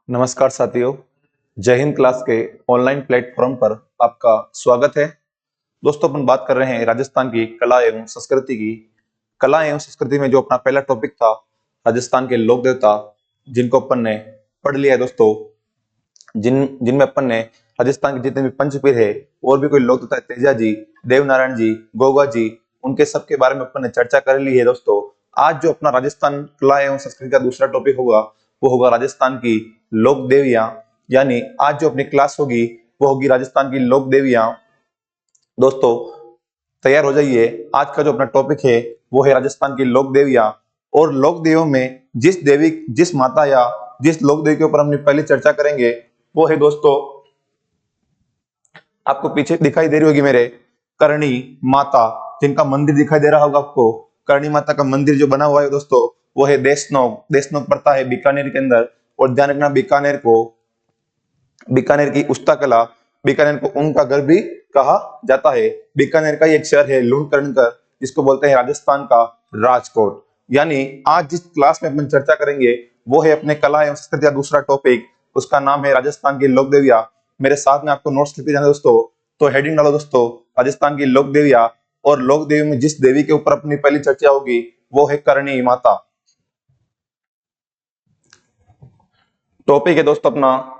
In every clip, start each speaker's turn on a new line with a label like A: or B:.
A: नमस्कार साथियों, जय हिंद क्लास के ऑनलाइन प्लेटफॉर्म पर आपका स्वागत है। दोस्तों, अपन बात कर रहे हैं राजस्थान की कला एवं संस्कृति की। कला एवं संस्कृति में जो अपना पहला टॉपिक था राजस्थान के लोक देवता, जिनको अपन ने पढ़ लिया है दोस्तों। जिनमें अपन ने राजस्थान के जितने भी पंचपीर है और भी कोई लोक देवता, तेजा जी, देवनारायण जी, गोगा जी, उनके सबके बारे में अपन ने चर्चा कर ली है दोस्तों। आज जो अपना राजस्थान कला एवं संस्कृति का दूसरा टॉपिक होगा वो होगा राजस्थान की लोक देवियां। यानी आज जो अपनी क्लास होगी वो होगी राजस्थान की लोक देवियां। दोस्तों तैयार हो जाइए, आज का जो अपना टॉपिक है वो है राजस्थान की लोक देवियां। और लोक देवियों में जिस माता या जिस लोक देवी के ऊपर हमने पहले चर्चा करेंगे वो है दोस्तों, आपको पीछे दिखाई दे रही होगी मेरे, करणी माता, जिनका मंदिर दिखाई दे रहा होगा आपको। करणी माता का मंदिर जो बना हुआ है दोस्तों वो है देशनोक पड़ता है बीकानेर के अंदर। और ध्यान रखना, बीकानेर की उष्टा बीकानेर को ऊन का घर भी कहा जाता है। बीकानेर का एक शहर है लूणकरणकर, जिसको बोलते हैं राजस्थान का राजकोट। यानी आज जिस क्लास में अपन चर्चा करेंगे वो है अपने कला एवं संस्कृति का दूसरा टॉपिक, उसका नाम है राजस्थान की लोक देवियां। मेरे साथ में आपको नोट्स लिखते जाना दोस्तों, तो हेडिंग डालो दोस्तों, राजस्थान की लोक देवियां। और लोक देवी में जिस देवी के ऊपर अपनी पहली चर्चा होगी वो है करणी माता। टॉपिक है दोस्तों अपना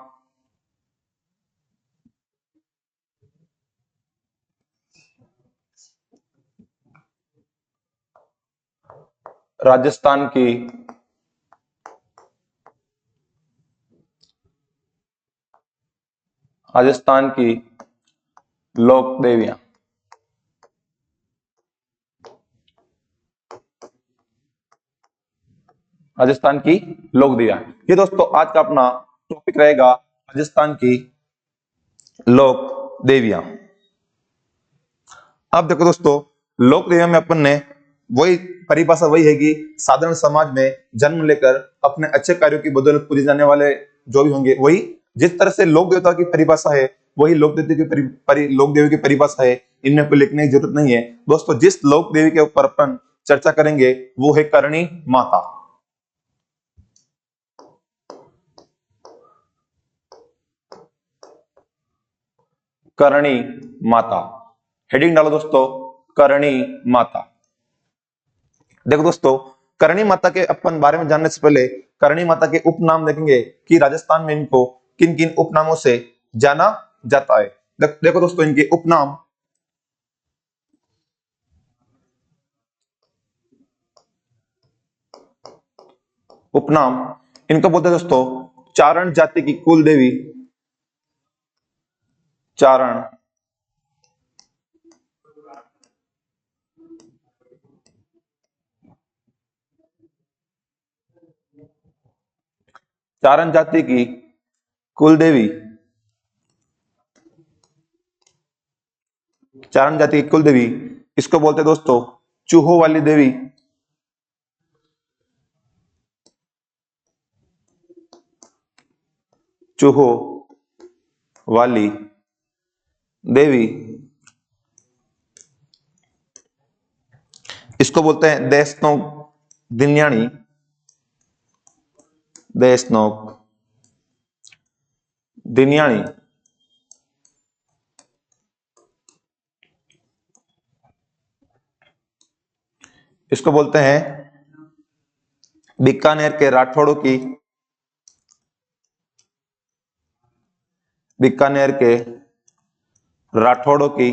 A: राजस्थान की लोक देवियां। राजस्थान की लोक देवियां, ये दोस्तों आज का अपना टॉपिक रहेगा, राजस्थान की लोक देवियां। अब देखो दोस्तों, लोक देवियां में अपन ने वही परिभाषा वही है कि साधारण समाज में जन्म लेकर अपने अच्छे कार्यों की बदौलत पूजे जाने वाले जो भी होंगे, वही जिस तरह से लोक देवता की परिभाषा है वही लोक देवी की लोक देवी की परिभाषा है। इनमें कोई लिखने की जरूरत नहीं है दोस्तों। जिस लोक देवी के ऊपर अपन चर्चा करेंगे वो है करणी माता। करणी माता, हेडिंग डालो दोस्तों, करणी माता। देखो दोस्तों, करणी माता के अपन बारे में जानने से पहले करणी माता के उपनाम देखेंगे कि राजस्थान में इनको किन किन उपनामों से जाना जाता है। देखो दोस्तों, इनके उपनाम इनको बोलते हैं दोस्तों, चारण जाति की कुल देवी, चारण चारण जाति की कुल देवी, चारण जाति की कुल देवी, इसको बोलते हैं दोस्तों चूहों वाली देवी। चूहों वाली देवी, इसको बोलते हैं देशनोक दिन्याणी, देशनोक दिन्याणी। इसको बोलते हैं बीकानेर के राठौड़ों की, बीकानेर के राठौड़ों की,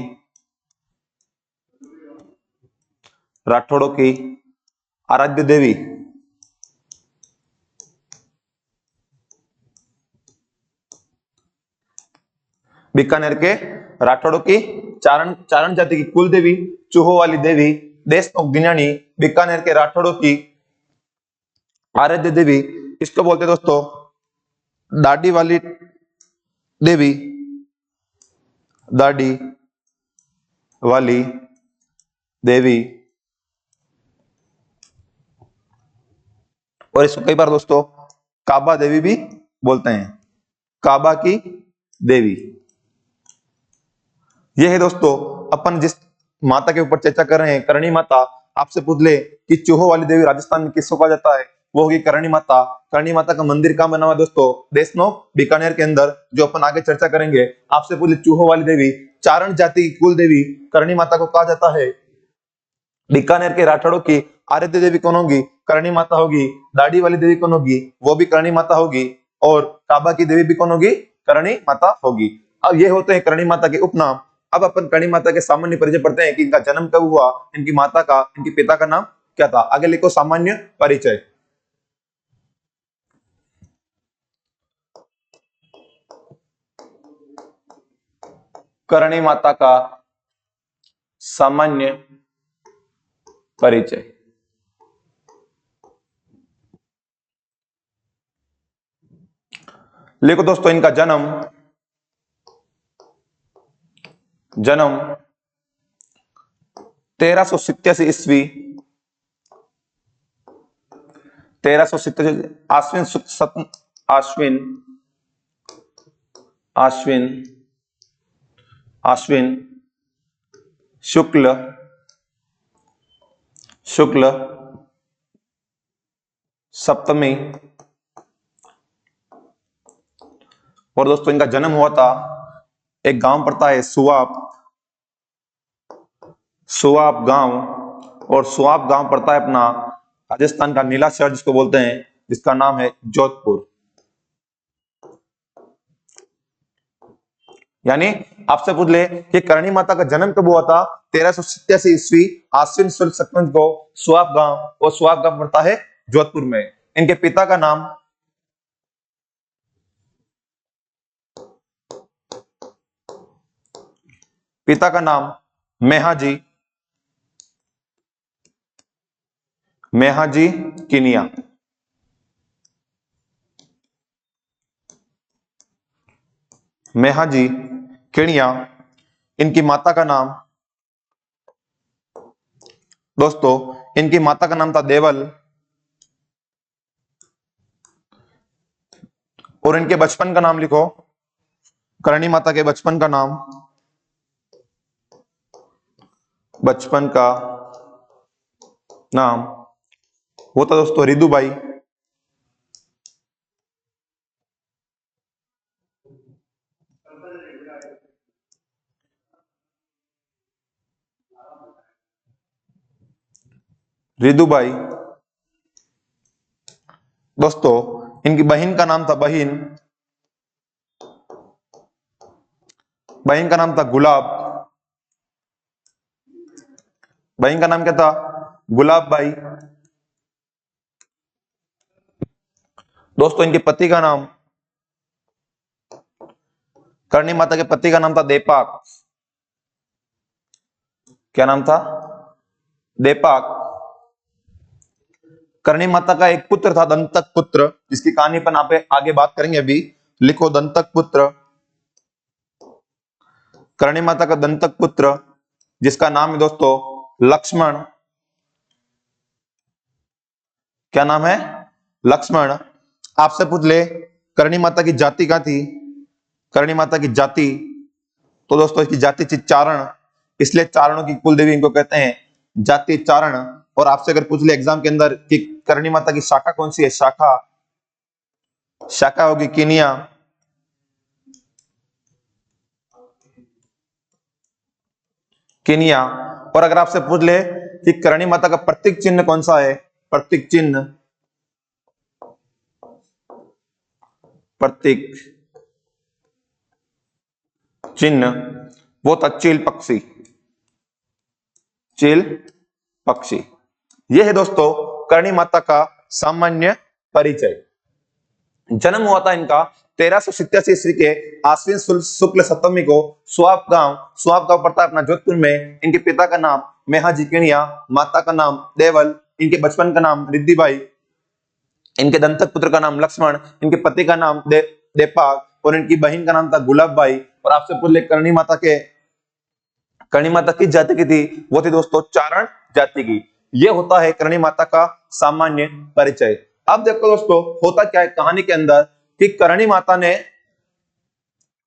A: राठौड़ों की आराध्य देवी। बीकानेर के राठौड़ों की चारण जाति की कुल देवी, चूहों वाली देवी, देशनोक दिन्याणी, बीकानेर के राठौड़ों की आराध्य देवी। इसको बोलते हैं दोस्तों दाढ़ी वाली देवी, दाढ़ी वाली देवी। और इसको कई बार दोस्तों काबा देवी भी बोलते हैं, काबा की देवी। यह है दोस्तों अपन जिस माता के ऊपर चर्चा कर रहे हैं, करणी माता। आपसे पूछ ले कि चूहों वाली देवी राजस्थान में किसको कहा जाता है, वो होगी करणी माता। करणी माता का मंदिर कहाँ बना हुआ है दोस्तों? देशनोक बीकानेर के अंदर, जो अपन आगे चर्चा करेंगे। आपसे पूछे चूहों वाली देवी, चारण जाति की कुल देवी करणी माता को कहा जाता है। बीकानेर के राठौड़ों की आराध्य देवी कौन होगी? करणी माता होगी। दाढ़ी वाली देवी कौन होगी? वो भी करणी माता होगी। और काबा की देवी भी कौन होगी? करणी माता होगी। अब ये होते हैं करणी माता के उपनाम। अब अपन करणी माता के सामान्य परिचय पढ़ते हैं कि इनका जन्म कब हुआ, इनकी माता का, इनके पिता का नाम क्या था। आगे लिखो सामान्य परिचय। करणी माता का सामान्य परिचय। लिखो दोस्तों, इनका जन्म 1387 ईस्वी, 1387 आश्विन शुक्ल सप्तमी। और दोस्तों इनका जन्म हुआ था, एक गांव पड़ता है सुआप गांव, और सुआप गांव पड़ता है अपना राजस्थान का नीला शहर जिसको बोलते हैं, जिसका नाम है जोधपुर। यानी आपसे पूछ ले कि करणी माता का जन्म कब हुआ था? 1387 ईस्वी आश्विन शुक्ल सप्तमी को सुआप गांव, और सुआप गांव पड़ता है जोधपुर में। इनके पिता का नाम मेहाजी किनिया। मेहाजी किनिया। इनकी माता का नाम दोस्तों, इनकी माता का नाम था देवल, और इनके बचपन का नाम लिखो। करणी माता के बचपन का नाम वो था दोस्तों रिदुबाई। रिदुबाई। दोस्तों इनकी बहन का नाम था बहन का नाम था गुलाब। बहन का नाम क्या था? गुलाब बाई। दोस्तों इनके पति का नाम, करणी माता के पति का नाम था देपाक। क्या नाम था? देपाक। करणी माता का एक पुत्र था, दंतक पुत्र, जिसकी कहानी अपन आगे बात करेंगे। अभी लिखो दंतक पुत्र। करणी माता का दंतक पुत्र जिसका नाम है दोस्तों लक्ष्मण। क्या नाम है? लक्ष्मण। आपसे पूछ ले करणी माता की जाति क्या थी? करणी माता की जाति, तो दोस्तों इसकी जाति थी चारण, इसलिए चारणों की कुल देवी इनको कहते हैं जाति चारण। और आपसे अगर पूछ ले एग्जाम के अंदर कि करणी माता की शाखा कौन सी है, शाखा होगी किनिया। और अगर आपसे पूछ ले कि करणी माता का प्रतीक चिन्ह कौन सा है, प्रतीक चिन्ह वो था चील पक्षी। ये है दोस्तों करणी माता का सामान्य परिचय। जन्म हुआ था इनका 1387 ईस्वी के आश्विन शुक्ल सप्तमी को सुआप गांव पड़ता है अपना जोधपुर में। इनके पिता का नाम मेहाजी किनिया, माता का नाम देवल, इनके बचपन का नाम रिद्धिबाई, इनके दंतक पुत्र का नाम लक्ष्मण, इनके पति का नाम देपाक, और इनकी बहन का नाम था गुलाबबाई। और आपसे पूछ ले करणी माता किस जाति की थी? वो थी दोस्तों चारण जाति की। यह होता है करणी माता का सामान्य परिचय। अब देखो दोस्तों होता क्या है कहानी के अंदर कि करणी माता ने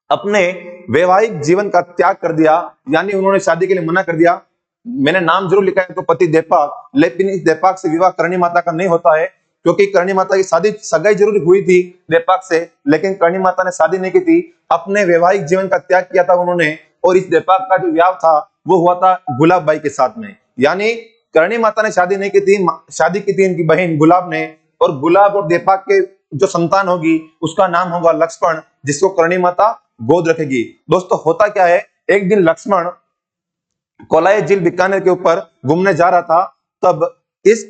A: अपने वैवाहिक जीवन का त्याग कर दिया, यानी उन्होंने शादी के लिए मना कर दिया। मैंने नाम जरूर लिखा है तो पति देपाक, लेकिन इस देपाक से विवाह करणी माता का नहीं होता है। क्योंकि करणी माता की शादी सगाई जरूर हुई थी देपाक से, लेकिन करणी माता ने शादी नहीं की थी, अपने वैवाहिक जीवन का त्याग किया था उन्होंने। और इस देपाक का जो विवाह था वो हुआ था गुलाब बाई के साथ में। यानी करणी माता ने शादी नहीं की थी, शादी की थी इनकी बहन गुलाब ने, और गुलाब और देपाक के जो संतान होगी उसका नाम होगा लक्ष्मण, जिसको करणी माता गोद रखेगी। दोस्तों होता क्या है, एक दिन लक्ष्मण कोलाय झील बीकानेर के ऊपर घूमने जा रहा था, तब इस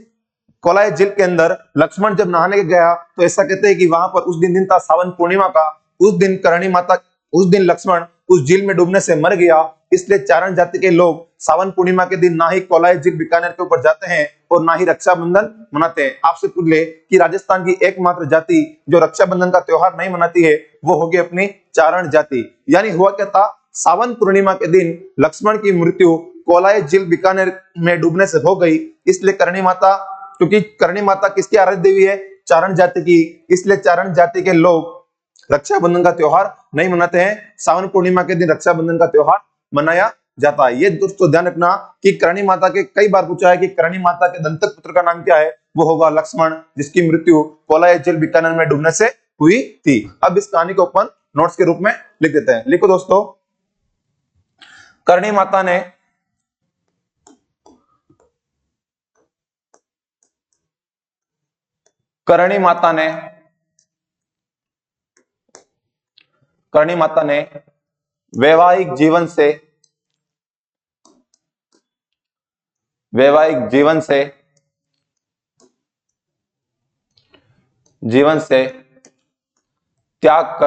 A: कोलाय झील के अंदर लक्ष्मण जब नहाने गया तो ऐसा कहते हैं कि वहां पर उस दिन था सावन पूर्णिमा का। उस दिन करणी माता, उस दिन लक्ष्मण उस झील में डूबने से मर गया। इसलिए चारण जाति के लोग सावन पूर्णिमा के दिन ना ही कोलाय झील बीकानेर के ऊपर जाते हैं और ना ही रक्षाबंधन मनाते हैं। आपसे पूछ ले कि राजस्थान की एकमात्र जाति जो रक्षाबंधन का त्योहार नहीं मनाती है वो होगी अपनी चारण जाति। यानी हुआ क्या था, सावन पूर्णिमा के दिन लक्ष्मण की मृत्यु कोलाय झील बीकानेर में डूबने से हो गई। इसलिए करणी माता, क्योंकि करणी माता किसकी आराध्य देवी है, चारण जाति की, इसलिए चारण जाति के लोग रक्षाबंधन का त्योहार नहीं मनाते हैं। सावन पूर्णिमा के दिन रक्षाबंधन का त्योहार मनाया जाता है। ये दोस्तों ध्यान रखना कि करणी माता के कई बार पूछा है कि करणी माता के दंतक पुत्र का नाम क्या है, वो होगा लक्ष्मण, जिसकी मृत्यु कोलाय झील बीकानेर में डूबने से हुई थी। अब इस कहानी को अपन नोट्स के रूप में लिख देते हैं। लिखो दोस्तों, करणी माता ने करणी माता ने करणी माता ने वैवाहिक जीवन से त्याग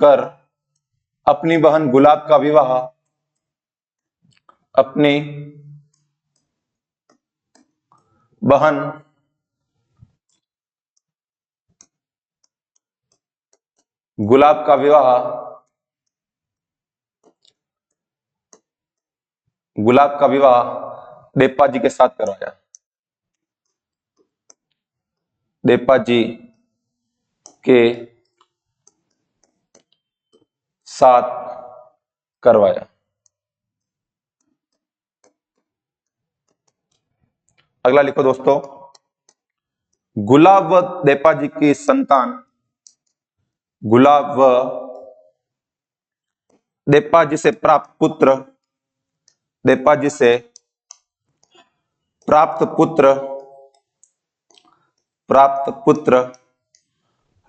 A: कर अपनी बहन गुलाब का विवाह अपनी बहन गुलाब का विवाह देप्पा जी के साथ करवाया। देप्पा जी के साथ करवाया। अगला लिखो दोस्तों, गुलाब व देप्पा जी की संतान, गुलाब व देप्पा जी से प्राप्त पुत्र, देप्पा जी से प्राप्त पुत्र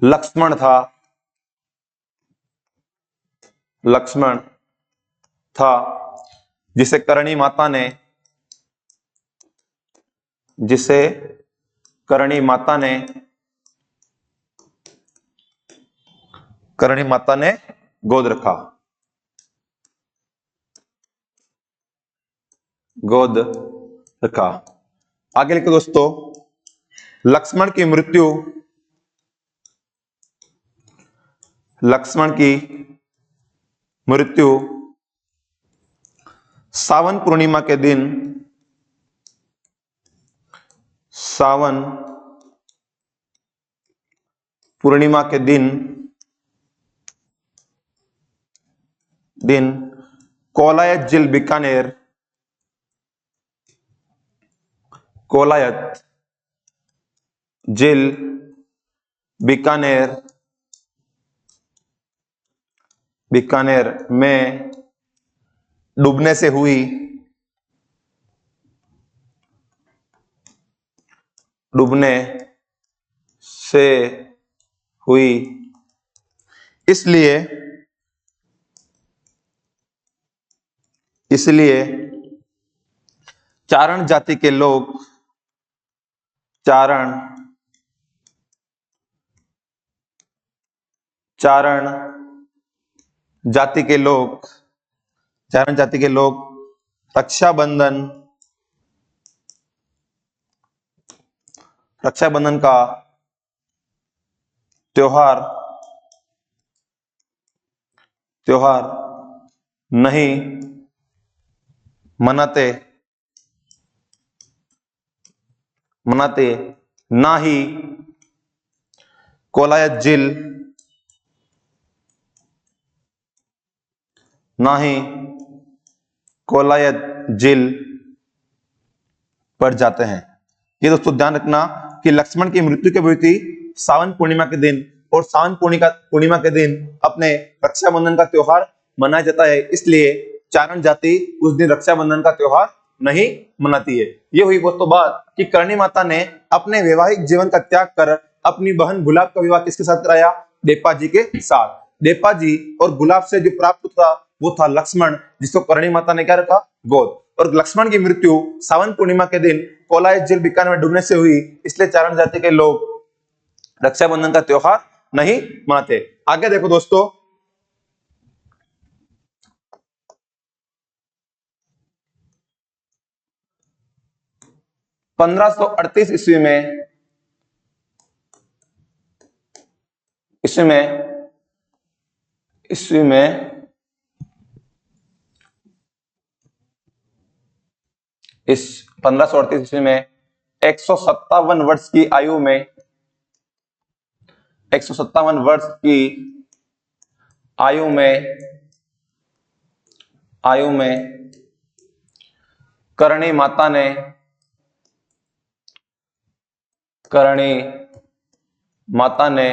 A: लक्ष्मण था, जिसे करणी माता ने गोद रखा। आगे लिखो दोस्तों, लक्ष्मण की मृत्यु सावन पूर्णिमा के दिन कोलायत झील बीकानेर में डूबने से हुई। इसलिए चारण जाति के लोग रक्षाबंधन का त्योहार नहीं मनाते, ना ही कोलायत झील पड़ जाते हैं। ये दोस्तों ध्यान रखना कि लक्ष्मण की मृत्यु के भी सावन पूर्णिमा के दिन और सावन पूर्णिमा के दिन अपने रक्षाबंधन का त्योहार मनाया जाता है, इसलिए चारण जाति उस दिन रक्षाबंधन का त्योहार नहीं मनाती है। ये हुई दोस्तों बात कि करणी माता ने अपने वैवाहिक जीवन का त्याग कर अपनी बहन गुलाब का विवाह किसके साथ कराया? देपा जी के साथ। देपा जी और गुलाब से जो प्राप्त था वो था लक्ष्मण, जिसको करणी माता ने क्या रखा? गोद। और लक्ष्मण की मृत्यु सावन पूर्णिमा के दिन कोलाय झील बीकानेर में डूबने से हुई, इसलिए चारण जाति के लोग रक्षाबंधन का त्योहार नहीं मनाते। आगे देखो दोस्तों, 1538 ईस्वी में इस 1538 ईस्वी में 157 वर्ष की आयु में 157 वर्ष की आयु में करणी माता ने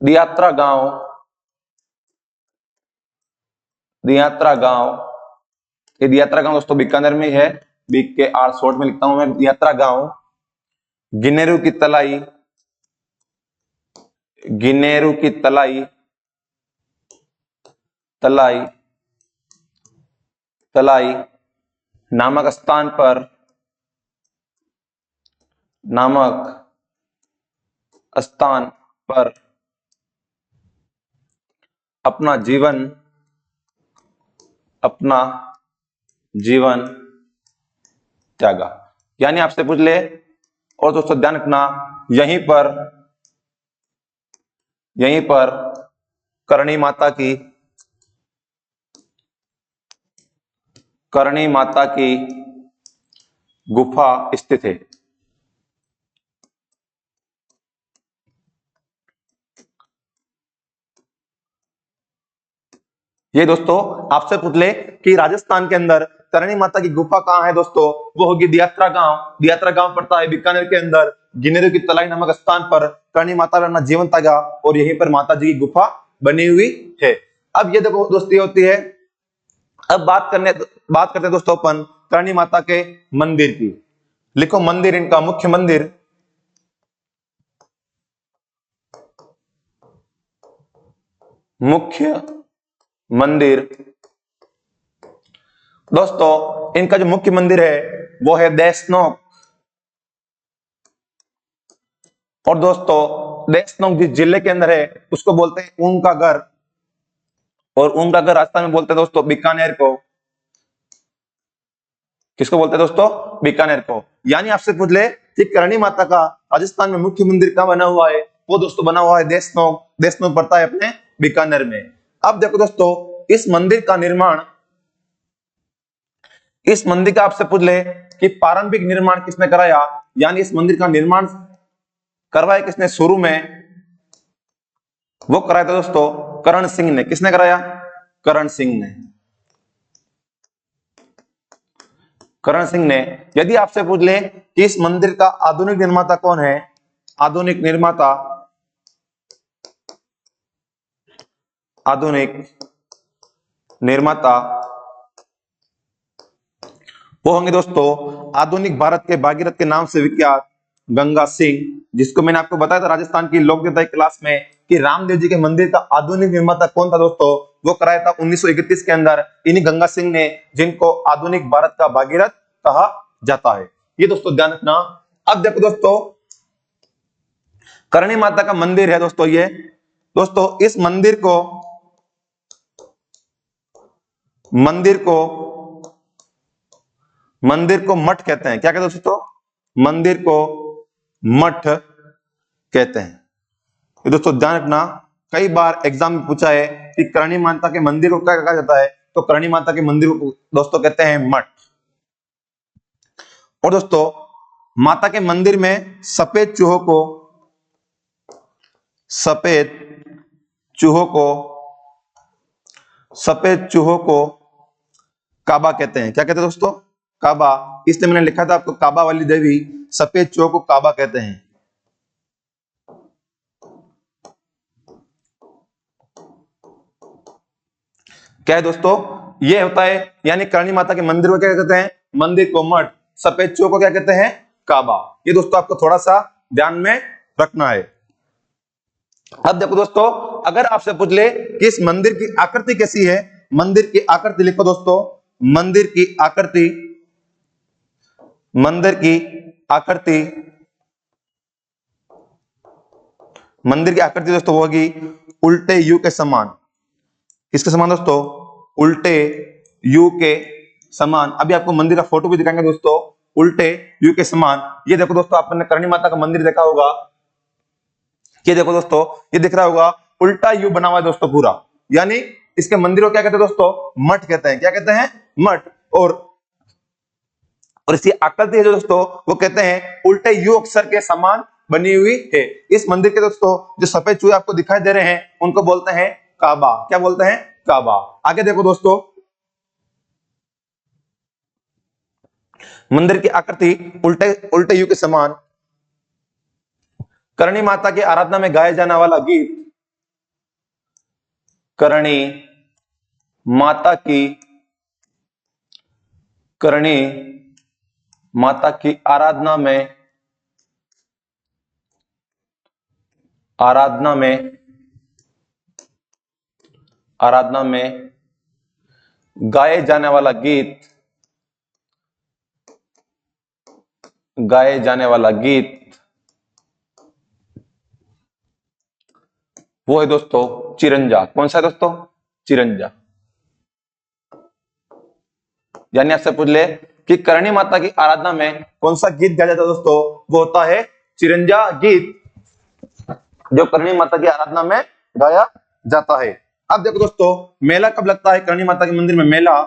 A: दियात्रा गांव, ये दियात्रा गांव दोस्तों बीकानेर में है, बीक के आर शॉर्ट में लिखता हूं मैं, दियात्रा गांव गिनेरू की तलाई नामक स्थान पर अपना जीवन त्यागा। यानी आपसे पूछ ले, और दोस्तों ध्यान रखना, यहीं पर करणी माता की गुफा स्थित है। ये दोस्तों आपसे पूछ ले कि राजस्थान के अंदर करणी माता की गुफा कहाँ है दोस्तों, वो होगी दियात्रा गांव पड़ता है बीकानेर के अंदर, गिनेरू की तलाई नामक स्थान पर करणी माता ने अपना जीवन त्यागा और यहीं पर माता जी की गुफा बनी हुई है। अब ये देखो दोस्ती होती है, अब बात करते हैं दोस्तों अपन करणी माता के मंदिर की। लिखो मंदिर, इनका मुख्य मंदिर दोस्तों, इनका जो मुख्य मंदिर है वो है देशनोक। और दोस्तों देशनोक जिस जिले के अंदर है उसको बोलते हैं ऊन का घर, और ऊन का घर राजस्थान में बोलते हैं दोस्तों बीकानेर को। किसको बोलते हैं दोस्तों? बीकानेर को। यानी आपसे पूछ ले कि करणी माता का राजस्थान में मुख्य मंदिर कहाँ बना हुआ है, वो दोस्तों बना हुआ है देशनोक पड़ता है अपने बीकानेर में। अब देखो दोस्तों, इस मंदिर का आपसे पूछ ले कि प्रारंभिक निर्माण किसने कराया, यानी इस मंदिर का निर्माण करवाया किसने शुरू में, वो कराया था दोस्तों करण सिंह ने। किसने कराया? करण सिंह ने। यदि आपसे पूछ ले कि इस मंदिर का आधुनिक निर्माता कौन है, आधुनिक निर्माता वो होंगे दोस्तों आधुनिक भारत के भागीरथ के नाम से विख्यात गंगा सिंह, जिसको मैंने आपको बताया था राजस्थान की लोक देवता क्लास में कि रामदेव जी के मंदिर का आधुनिक निर्माता कौन था दोस्तों, वो कराया था 1931 के अंदर इन्हीं गंगा सिंह ने, जिनको आधुनिक भारत का भागीरथ कहा जाता है। ये दोस्तों ध्यान रखना। अब देखो दोस्तों, करणी माता का मंदिर है दोस्तों ये। दोस्तों इस मंदिर को मठ कहते हैं। क्या कहते हैं दोस्तों? मंदिर को मठ कहते हैं। ये दोस्तों ध्यान रखना, कई बार एग्जाम में पूछा है कि करणी माता के मंदिर को क्या कहा जाता है, तो करणी माता के मंदिर को दोस्तों कहते हैं मठ। और दोस्तों माता के मंदिर में सफेद चूहों को काबा कहते हैं। क्या कहते हैं दोस्तों? काबा, इसलिए मैंने लिखा था आपको काबा वाली देवी, सफेद चौक को काबा कहते हैं। क्या है दोस्तों, ये होता है, यानी करणी माता के मंदिर को क्या कहते हैं, मंदिर को मठ, सफेद चौक को क्या कहते हैं, काबा। ये दोस्तों आपको थोड़ा सा ध्यान में रखना है। अब देखो दोस्तों, अगर आपसे पूछ ले कि इस मंदिर की आकृति कैसी है, मंदिर की आकृति लिखो दोस्तों, मंदिर की आकृति, मंदिर की आकृति, मंदिर की आकृति दोस्तों होगी उल्टे यू के समान। किसके समान दोस्तों, उल्टे यू के समान। अभी आपको मंदिर का फोटो भी दिखाएंगे दोस्तों, उल्टे यू के समान। ये देखो दोस्तों, आपने करणी माता का मंदिर देखा होगा, ये देखो दोस्तों, ये दिख रहा होगा, उल्टा यू बना हुआ है दोस्तों पूरा, यानी इसके मंदिर को क्या कहते हैं दोस्तों, मठ कहते हैं। क्या कहते हैं, मठ। और इसकी आकृति है जो दोस्तों, वो कहते हैं उल्टे यू अक्षर के समान बनी हुई है। इस मंदिर के दोस्तों जो सफेद चूहे आपको दिखाई दे रहे हैं, उनको बोलते हैं काबा। क्या बोलते हैं, काबा। आगे देखो दोस्तों, मंदिर की आकृति उल्टे उल्टे यू के समान, करणी माता की आराधना में गाया जाने वाला गीत, करणी माता की, करणी माता की आराधना में, आराधना में, आराधना में गाए जाने वाला गीत, गाए जाने वाला गीत वो है दोस्तों चिरंजा। कौन सा है दोस्तों, चिरंजा। यानी आपसे पूछ ले कि करणी माता की आराधना में कौन सा गीत गाया जाता है दोस्तों, वो होता है चिरंजा गीत, जो करणी माता की आराधना में गाया जाता है। अब देखो दोस्तों, मेला कब लगता है करणी माता के मंदिर में, मेला,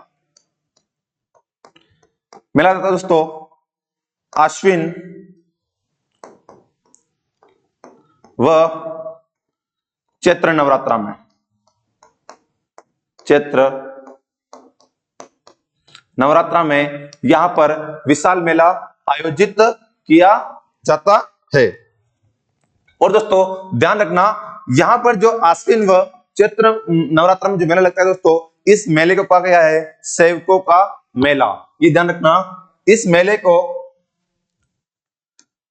A: मेला लगता है दोस्तों आश्विन व चैत्र नवरात्रा में, चैत्र नवरात्रा में यहां पर विशाल मेला आयोजित किया जाता है। और दोस्तों ध्यान रखना, यहां पर जो आश्विन व चैत्र नवरात्रा में जो मेला लगता है दोस्तों, इस मेले को कहा गया है सेवकों का मेला। ये ध्यान रखना, इस मेले को,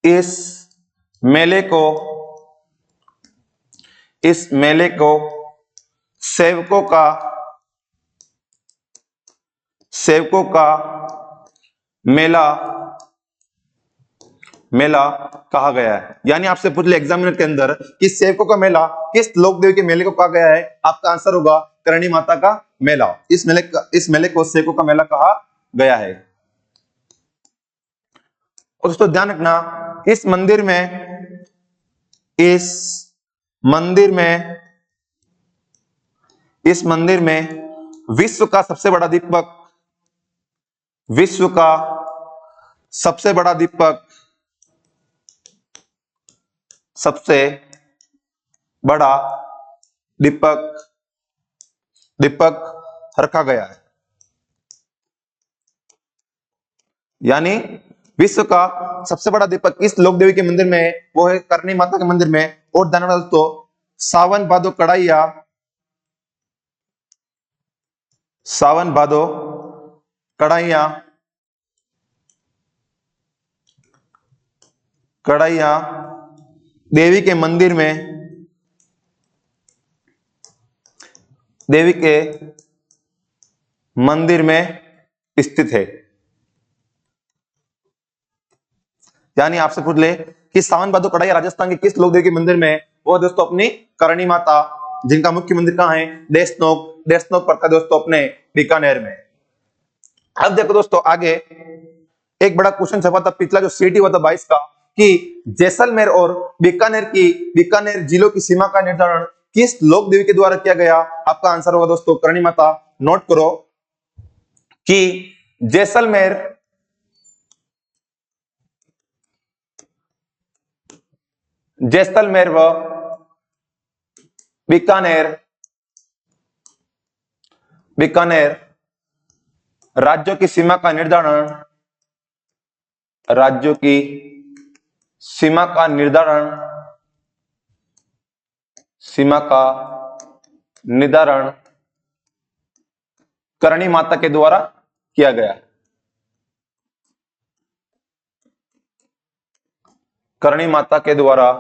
A: इस मेले को, इस मेले को सेवकों का, सेवकों का मेला, मेला कहा गया है। यानी आपसे पूछ ले एग्जामिनर के अंदर कि सेवकों का मेला किस लोक देवी के मेले को कहा गया है, आपका आंसर होगा करणी माता का मेला। इस मेले को सेवकों का मेला कहा गया है। और दोस्तों ध्यान रखना, इस मंदिर में, इस मंदिर में, इस मंदिर में विश्व का सबसे बड़ा दीपक, विश्व का सबसे बड़ा दीपक, सबसे बड़ा दीपक, दीपक रखा गया है। यानी विश्व का सबसे बड़ा दीपक इस लोक देवी के मंदिर में है, वो है करणी माता के मंदिर में। और ध्यान रखना दोस्तों, सावन भादो कढ़ाइया, सावन भादो कढ़ाइया, कढ़ाइया देवी के मंदिर में, देवी के मंदिर में स्थित है। यानी आपसे पूछ ले कि सावन भादो कढ़ाइया राजस्थान के किस लोक देवी के मंदिर में है, वो दोस्तों अपनी करणी माता, जिनका मुख्य मंदिर कहां है, देशनोक, देशनोक पड़ता है दोस्तों अपने बीकानेर में। अब देखो दोस्तों आगे एक बड़ा क्वेश्चन छपा था पिछला, जो सीटी हुआ था 22 का, कि जैसलमेर और बीकानेर की, बीकानेर जिलों की सीमा का निर्धारण किस लोक देवी के द्वारा किया गया, आपका आंसर होगा दोस्तों करणी माता। नोट करो कि जैसलमेर, जैसलमेर व बीकानेर, बीकानेर राज्यों की सीमा का निर्धारण, राज्यों की सीमा का निर्धारण, सीमा का निर्धारण करणी माता के द्वारा किया गया। करणी माता के द्वारा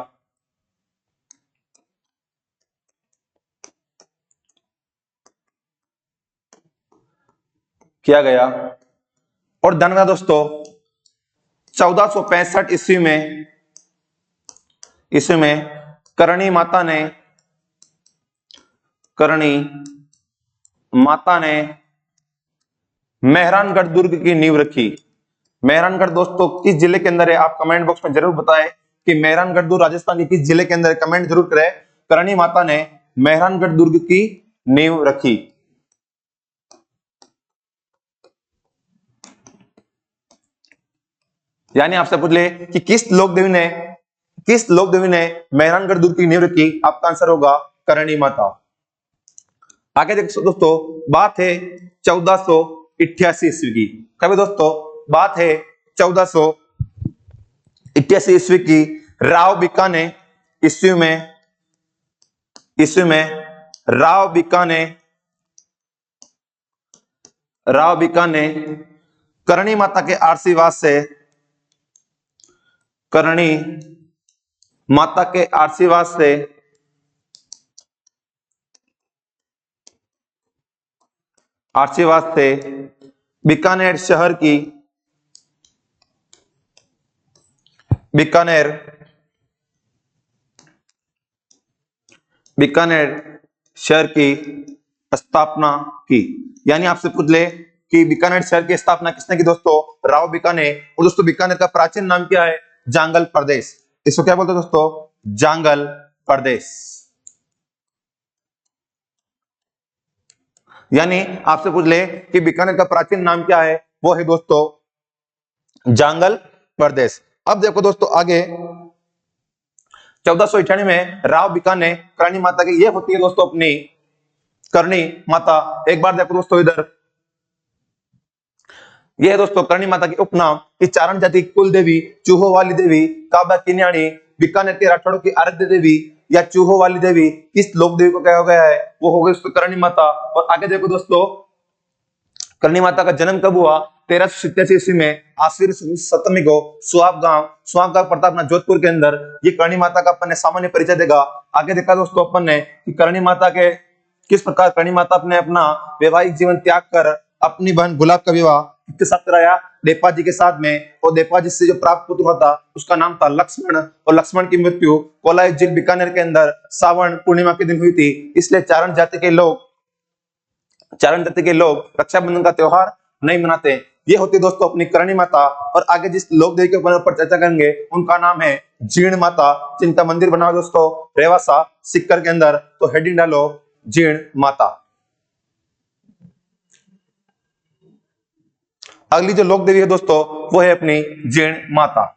A: किया गया। और ध्यान रखना दोस्तों, 1465 ईस्वी में करणी माता ने मेहरानगढ़ दुर्ग की नींव रखी। मेहरानगढ़ दोस्तों किस जिले के अंदर है, आप कमेंट बॉक्स में जरूर बताएं कि मेहरानगढ़ दुर्ग राजस्थान के किस जिले के अंदर, कमेंट जरूर करें। करणी माता ने मेहरानगढ़ दुर्ग की नींव रखी। यानी आपसे पूछ ले कि किस लोक देवी ने मेहरानगढ़ दुर्ग की नींव रखी, आपका आंसर होगा करणी माता। आगे देखो दोस्तों, बात है 1488 ईस्वी की। कभी दोस्तों बात है 1488 ईस्वी की। राव बीका ने करणी माता के आशीर्वाद से, करणी माता के आशीर्वाद से बीकानेर शहर की, बीकानेर शहर की स्थापना की। यानी आपसे पूछ ले कि बीकानेर शहर की स्थापना किसने की दोस्तों, राव बीका ने। और दोस्तों बीकानेर का प्राचीन नाम क्या है, जांगल प्रदेश। इसको क्या बोलते हैं दोस्तों, जांगल प्रदेश। यानी आपसे पूछ ले कि बीकानेर का प्राचीन नाम क्या है, वो है दोस्तों जांगल प्रदेश। अब देखो दोस्तों आगे 1498 में राव बीका ने करणी माता की, ये होती है दोस्तों अपनी करणी माता। एक बार देखो दोस्तों इधर, यह है दोस्तों करणी माता की उपनाम कि चारण जाति की कुल देवी, चूहो वाली देवी, काबा की न्याणी, बीकानेर के राठौड़ों की आराध्य देवी या चूहो वाली देवी, किस लोक देवी को कहा गया है, वो हो गई दोस्तों करणी माता। और आगे देखो दोस्तों, करणी माता का जन्म कब हुआ, 1387 ईस्वी में आश्विन 7वीं को सुहाग गांव प्रतापना जोधपुर के अंदर। ये करणी माता का अपन ने सामान्य परिचय देगा। आगे देखा दोस्तों अपन ने कि करणी माता के किस प्रकार करणी माता अपने अपना वैवाहिक जीवन त्याग कर अपनी बहन गुलाब का विवाह किसके साथ कराया, देपा जी के साथ में। और देपा जी से जो प्राप्त पुत्र हुआ था उसका नाम था लक्ष्मण। और लक्ष्मण की मृत्यु कोलाई जिले बीकानेर के अंदर सावन पूर्णिमा के दिन हुई थी। इसलिए चारण जाति के लोग रक्षाबंधन का त्योहार नहीं मनाते। ये होती दोस्तों अपनी करणी माता। और आगे जिस लोक देवी के ऊपर चर्चा करेंगे उनका नाम है जीण माता, जिनका मंदिर बना दोस्तों रेवासा सिक्कर के अंदर। तो हेडिंग डालो जीण माता। अगली जो लोक देवी है दोस्तों वो है अपनी जीण माता।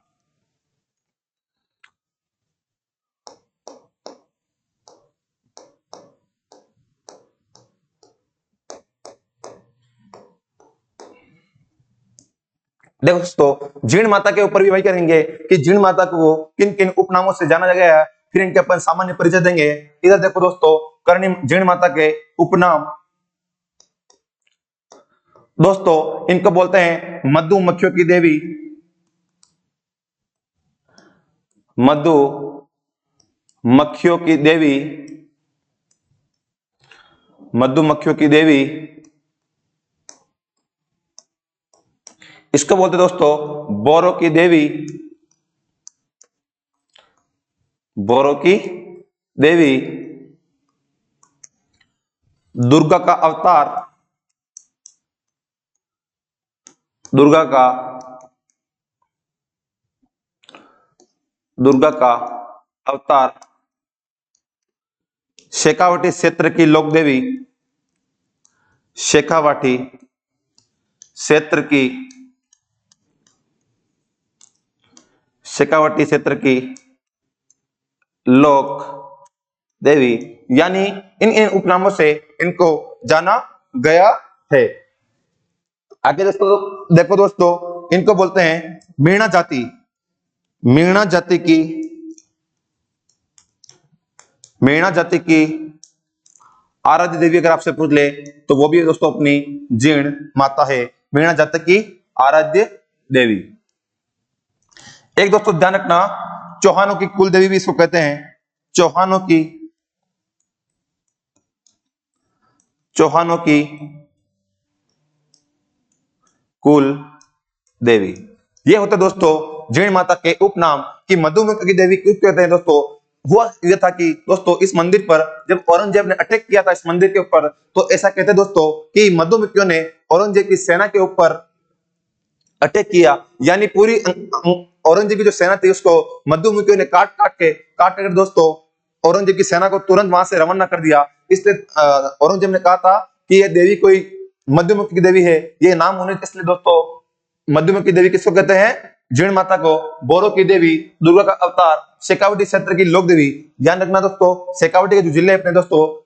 A: देखो दोस्तों जीण माता के ऊपर भी वही करेंगे कि जीण माता को किन किन उपनामों से जाना गया है, फिर इनके अपन सामान्य परिचय देंगे। इधर देखो दोस्तों करणी जीण माता के उपनाम दोस्तों, इनको बोलते हैं मधुमक्खियों की देवी, मधुमक्खियों की देवी, मधुमक्खियों की देवी। इसको बोलते दोस्तों बोरों की देवी, बोरों की देवी। दुर्गा का अवतार, दुर्गा का अवतार शेखावाटी क्षेत्र की लोक देवी, शेखावाटी क्षेत्र की लोक देवी। यानी इन उपनामों से इनको जाना गया है। आगे दोस्तों देखो दोस्तों इनको बोलते हैं मीणा जाति। मीणा जाति की, मीणा जाति की आराध्य देवी अगर आपसे पूछ ले तो वो भी दोस्तों अपनी जीर्ण माता है, मीणा जाति की आराध्य देवी। एक दोस्तों ध्यान रखना, चौहानों की कुल देवी भी इसको कहते हैं, चौहानों की कुल देवी। ये होते दोस्तों जीर्ण माता के उपनाम। कि मधुमुखी की देवी क्यों कहते हैं दोस्तों? हुआ यह था कि दोस्तों इस मंदिर पर जब औरंगजेब ने अटैक किया था इस मंदिर के ऊपर, तो ऐसा कहते हैं दोस्तों कि मधुमक्खियों ने औरंगजेब की सेना के ऊपर अटैक किया, यानी पूरी औरंगजेब की जो सेना थी उसको मधुमक्खियों ने काट कर दोस्तों औरंगजेब की सेना को तुरंत वहां से रवाना कर दिया। इसलिए औरंगजेब ने कहा था कि यह देवी कोई मधुमक्खी की देवी है, ये नाम होने इसलिए दोस्तों मधुमक्खी देवी किसको कहते हैं? जीर्ण माता को। बोरो की देवी, दुर्गा का अवतार, शेखावटी क्षेत्र की लोक देवी। ध्यान रखना दोस्तों, शेखावटी के जो जिले अपने दोस्तों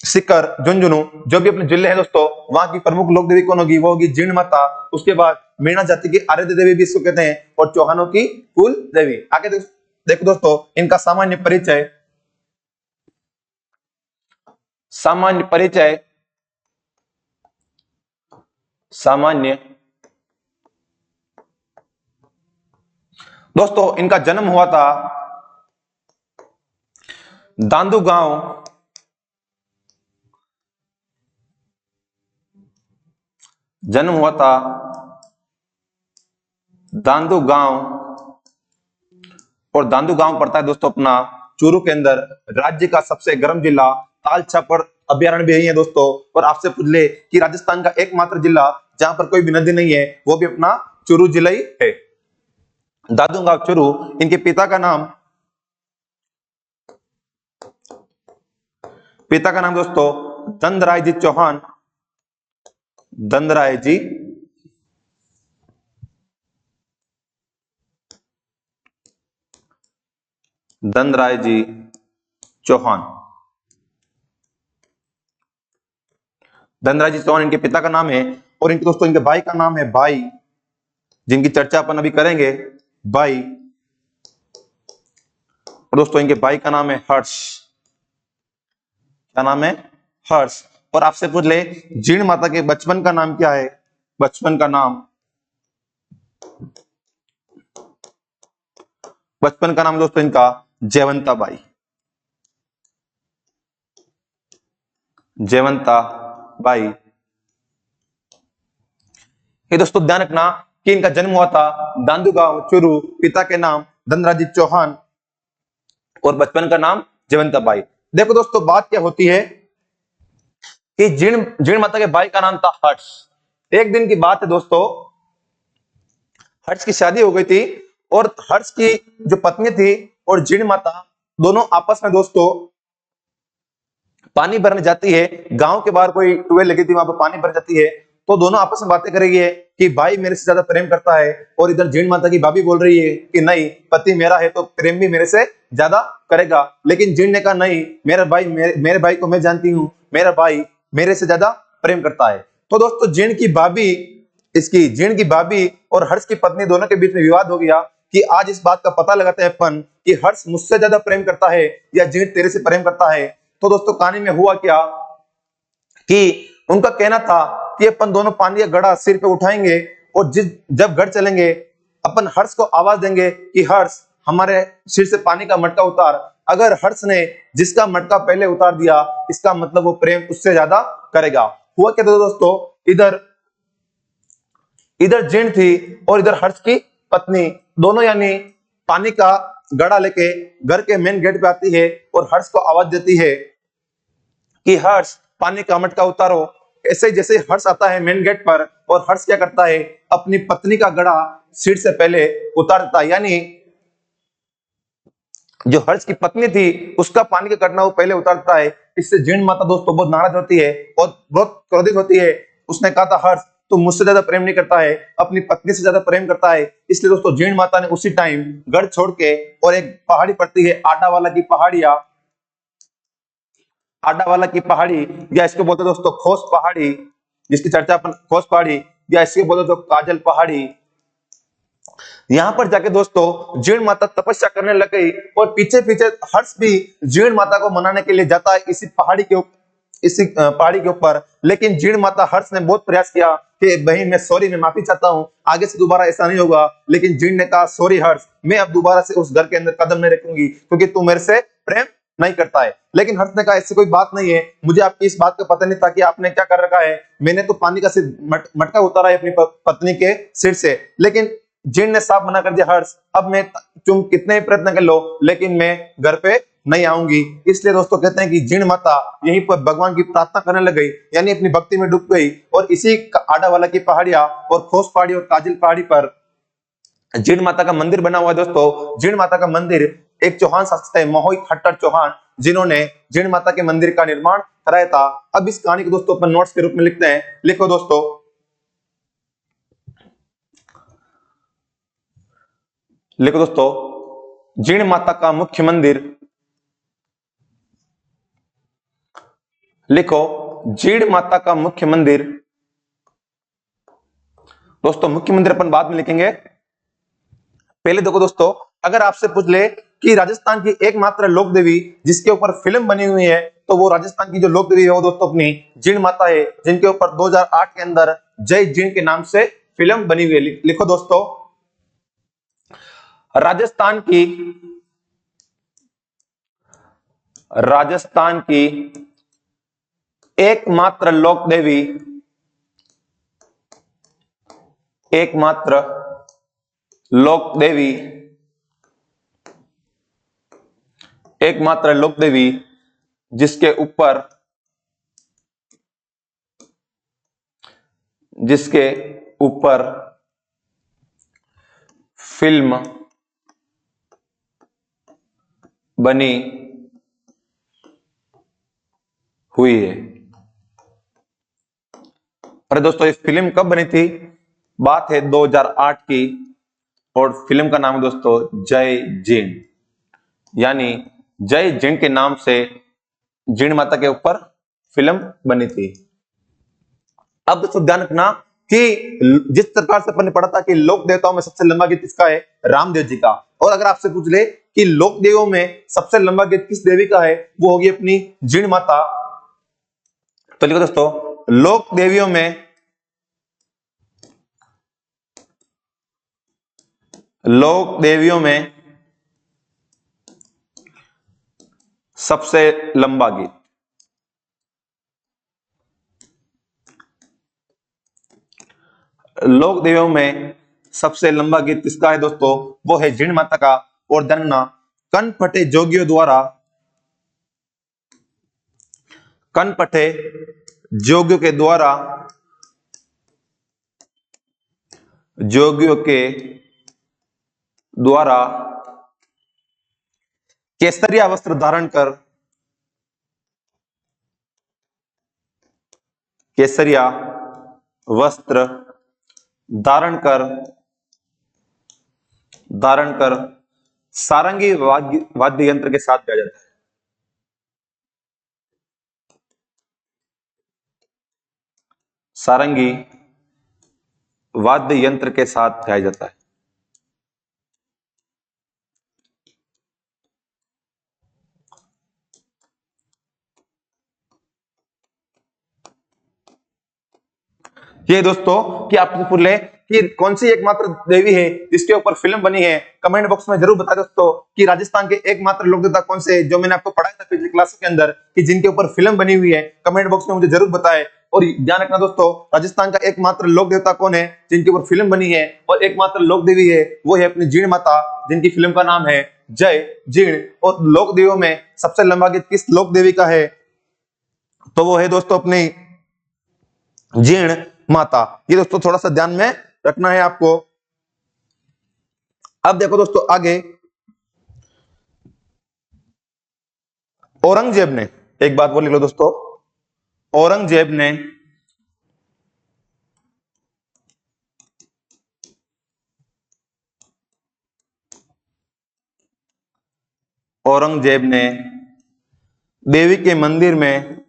A: सीकर, झुंझुनू, जो भी अपने जिले हैं दोस्तों, वहां की प्रमुख लोक देवी कौन होगी? वो होगी जीर्ण माता। उसके बाद मीणा जाति की आराध्य देवी भी इसको कहते हैं, और चौहानों की कुल देवी। आगे देखो दोस्तों इनका सामान्य परिचय। सामान्य परिचय, सामान्य दोस्तों इनका जन्म हुआ था दांदू गांव, जन्म हुआ था दांदू गांव, और दांदू गांव पड़ता है दोस्तों अपना चूरू के अंदर। राज्य का सबसे गर्म जिला ताल छापर अभ्यारण्य भी यही है दोस्तों। और आपसे पूछ ले कि राजस्थान का एकमात्र जिला जहां पर कोई भी नदी नहीं है, वो भी अपना चूरू जिला ही है, दादू गांव चूरू। इनके पिता का नाम दोस्तों दंदराय जी चौहान, दंदराय जी चौहान। धनराज जी चौहान इनके पिता का नाम है। और इनके दोस्तों इनके भाई का नाम है भाई, जिनकी चर्चा अपन अभी करेंगे, भाई। और दोस्तों इनके भाई का नाम है हर्ष। क्या नाम है? हर्ष। और आपसे पूछ ले जीर्ण माता के बचपन का नाम क्या है? बचपन का नाम दोस्तों इनका जयवंता बाई, जयवंता बाई। ये दोस्तों ध्यान रखना कि इनका जन्म हुआ था दांदू गांव चूरू, पिता के नाम धनराज जी चौहान और बचपन का नाम जयवंता बाई। देखो दोस्तों बात क्या होती है कि जीर्ण माता के भाई का नाम था हर्ष। एक दिन की बात है दोस्तों, हर्ष की शादी हो गई थी और हर्ष की जो पत्नी थी और जीर्ण माता दोनों आपस में दोस्तों पानी भरने जाती है। गांव के बाहर कोई ट्यूबवेल लगी थी, वहां पर पानी भर जाती है, तो दोनों आपस में बातें करेगी कि भाई मेरे से ज्यादा प्रेम करता है। और इधर जीर्ण माता की भाभी बोल रही है कि नहीं, पति मेरा है तो प्रेम भी मेरे से ज्यादा करेगा। लेकिन जीर्ण ने कहा नहीं, मेरा भाई मेरे भाई को मैं जानती हूँ, मेरा भाई मेरे से ज्यादा प्रेम करता है। तो दोस्तों जीर्ण की भाभी और हर्ष की पत्नी दोनों के बीच में विवाद हो गया कि आज इस बात का पता लगाते हैं अपन कि हर्ष मुझसे ज्यादा प्रेम करता है या जीर्ण तेरे से प्रेम करता है। तो दोस्तों कहानी में हुआ क्या कि उनका कहना था कि अपन दोनों पानी का घड़ा सिर पे उठाएंगे और जब घर चलेंगे अपन हर्ष को आवाज देंगे कि हर्ष हमारे सिर से पानी का मटका उतार। अगर हर्ष ने जिसका मटका पहले उतार दिया, इसका मतलब वो प्रेम उससे ज्यादा करेगा। हुआ क्या था दोस्तों, इधर जीर्ण थी और इधर हर्ष की पत्नी, दोनों यानी पानी का घड़ा लेके घर के मेन गेट पे आती है और हर्ष को आवाज देती है कि हर्ष पानी का मटका उतारो। ऐसे जैसे हर्ष आता है मेन गेट पर और हर्ष क्या करता है, अपनी पत्नी का घड़ा सिर से पहले उतार देता है। यानी जो हर्ष की पत्नी थी उसका पानी का घड़ा वो पहले उतारता है। इससे जीर्ण माता दोस्तों बहुत नाराज होती है और बहुत क्रोधित होती है। उसने कहा था हर्ष तुम मुझसे ज्यादा प्रेम नहीं करता है, अपनी पत्नी से ज्यादा प्रेम करता है। इसलिए दोस्तों जीर्ण माता ने उसी टाइम घर छोड़ के, और एक पहाड़ी पड़ती है आडावाला की पहाड़ी या इसको बोलते दोस्तों खोस पहाड़ी, जिसकी चर्चा अपन खोस पहाड़ी या इसके बोलते तो काजल पहाड़ी, यहां पर जाके दोस्तों जीण माता तपस्या करने लग गई और पीछे पीछे हर्ष भी जीण माता को मनाने के लिए जाता है इसी पहाड़ी के ऊपर। लेकिन जीण माता हर्ष ने बहुत प्रयास किया कि भाई मैं सॉरी, मैं माफी चाहता हूं, आगे से दोबारा ऐसा नहीं होगा। लेकिन जीण ने कहा सॉरी हर्ष, मैं अब दोबारा से उस घर के अंदर कदम नहीं रखूंगी क्योंकि तू मेरे से प्रेम नहीं करता है। लेकिन हर्ष ने कहा ऐसी कोई बात नहीं है, मुझे आपकी इस बात का पता नहीं था कि आपने क्या कर रखा है। मैंने तो पानी का मटका उतारा है अपनी पत्नी के सिर से। लेकिन जीण ने साफ मना कर दिया, हर्ष अब मैं, तुम कितने भी प्रयत्न कर लो लेकिन मैं घर पे नहीं आऊंगी। इसलिए दोस्तों कहते हैं कि जीण माता यहीं पर भगवान की प्रार्थना करने लग गई, यानी अपनी भक्ति में डूब गई। और इसी आडावाला की पहाड़ियां और खोस पहाड़ी और काजिल पहाड़ी पर जीण माता का मंदिर बना हुआ है। दोस्तों जीण माता का मंदिर एक चौहान शासक थे, मोहित खट्टर चौहान, जिन्होंने जीण माता के मंदिर का निर्माण कराया था। अब इस कहानी को दोस्तों अपन नोट्स के रूप में लिखते हैं। लिखो दोस्तों, लिखो दोस्तों, जीण माता का मुख्य मंदिर, लिखो जीण माता का मुख्य मंदिर। दोस्तों मुख्य मंदिर अपन बाद में लिखेंगे, पहले देखो दोस्तों, अगर आपसे पूछ ले कि राजस्थान की एकमात्र लोक देवी जिसके ऊपर फिल्म बनी हुई है, तो वो राजस्थान की जो लोक देवी है वो दोस्तों अपनी जीण माता है, जिनके ऊपर 2008 के अंदर जय जीण के नाम से फिल्म बनी हुई है। लिखो दोस्तों, राजस्थान की एकमात्र लोक देवी, एकमात्र लोक देवी, एकमात्र लोक देवी जिसके ऊपर फिल्म बनी हुई है। अरे दोस्तों, ये फिल्म कब बनी थी? बात है 2008 की, और फिल्म का नाम है दोस्तों जय जीण, यानी जय जीण के नाम से जीण माता के ऊपर फिल्म बनी थी। अब दोस्तों ध्यान रखना कि जिस प्रकार से अपन ने पढ़ा था कि लोक देवताओं में सबसे लंबा गीत किसका है, रामदेव जी का, और अगर आपसे पूछ ले कि लोक देवों में सबसे लंबा गीत किस देवी का है, वो होगी अपनी जीण माता। तो लिखो दोस्तों, लोक देवियों में सबसे लंबा गीत, लोक देवियों में सबसे लंबा गीत किसका है दोस्तों? वो है जीण माता का। और जानना, कन फटे जोगियों द्वारा, कन फटे जोगियों के द्वारा, जोगियों के द्वारा केसरिया वस्त्र धारण कर, केसरिया वस्त्र धारण कर सारंगी वाद्य यंत्र के साथ गाया जाता है। सारंगी वाद्य यंत्र के साथ गाया जाता है। ये दोस्तों कि आपसे पूछ ले कि कौन सी एकमात्र देवी है जिसके ऊपर फिल्म बनी है, कमेंट बॉक्स में जरूर बता दोस्तों कि राजस्थान के एकमात्र लोक देवता कौन से, जो मैंने आपको पढ़ाया था पिछली क्लास के अंदर कि जिनके ऊपर फिल्म बनी हुई है। कमेंट बॉक्स में मुझे जरूर बताएं। और ध्यान रखना दोस्तों, राजस्थान का एकमात्र लोक देवता कौन है जिनके ऊपर फिल्म बनी है, और एकमात्र लोक देवी है वो है अपनी जीण माता, जिनकी फिल्म का नाम है जय जीण। और लोक देवियों में सबसे लंबा गीत किस लोक देवी का है? तो वो है दोस्तों अपनी जीण माता। ये दोस्तों थोड़ा सा ध्यान में रखना है आपको। अब देखो दोस्तों आगे, औरंगजेब ने, एक बात बोल लो दोस्तों, औरंगजेब ने देवी के मंदिर में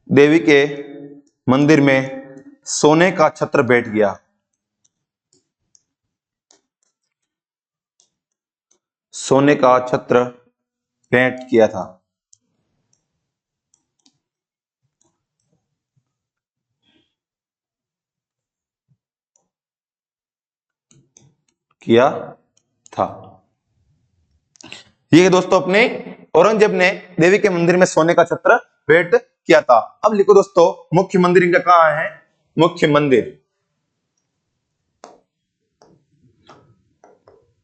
A: देवी के मंदिर में सोने का छत्र बैठ गया। सोने का छत्र भेंट किया था। किया था। ये दोस्तों अपने औरंगजेब ने देवी के मंदिर में सोने का छत्र भेंट किया था। अब लिखो दोस्तों, मुख्य मंदिर इनका कहां है? मुख्य मंदिर,